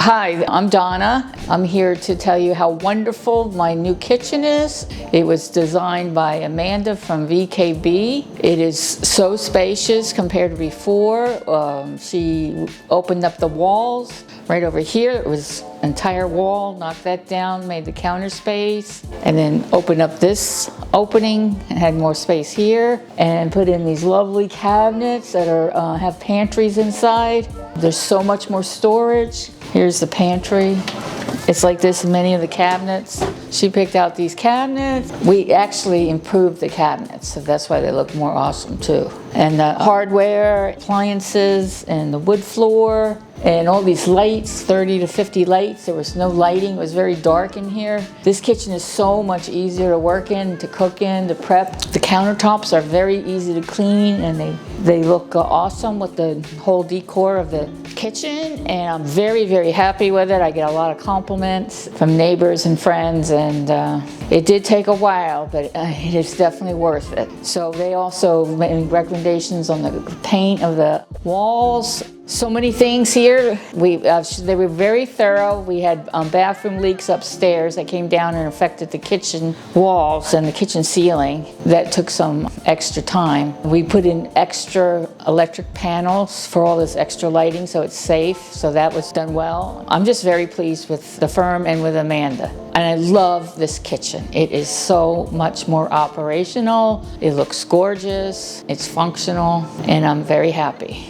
Hi, I'm Donna. I'm here to tell you how wonderful my new kitchen is. It was designed by Amanda from VKB. It is so spacious compared to before. She opened up the walls. Right over here, it was entire wall, knocked that down, made the counter space, and then opened up this opening and had more space here, and put in these lovely cabinets that have pantries inside. There's so much more storage. Here's the pantry. It's like this in many of the cabinets. She picked out these cabinets. We actually improved the cabinets, so that's why they look more awesome too. And the hardware, appliances, and the wood floor, and all these lights, 30 to 50 lights. There was no lighting, it was very dark in here. This kitchen is so much easier to work in, to cook in, to prep. The countertops are very easy to clean, and they look awesome with the whole decor of the kitchen, and I'm very, very happy with it. I get a lot of compliments from neighbors and friends, and it did take a while, but it is definitely worth it. So they also made recommendations on the paint of the walls. So many things here. They were very thorough. We had bathroom leaks upstairs that came down and affected the kitchen walls and the kitchen ceiling. That took some extra time. We put in extra electric panels for all this extra lighting so it's safe, so that was done well. I'm just very pleased with the firm and with Amanda. And I love this kitchen. It is so much more operational. It looks gorgeous, it's functional, and I'm very happy.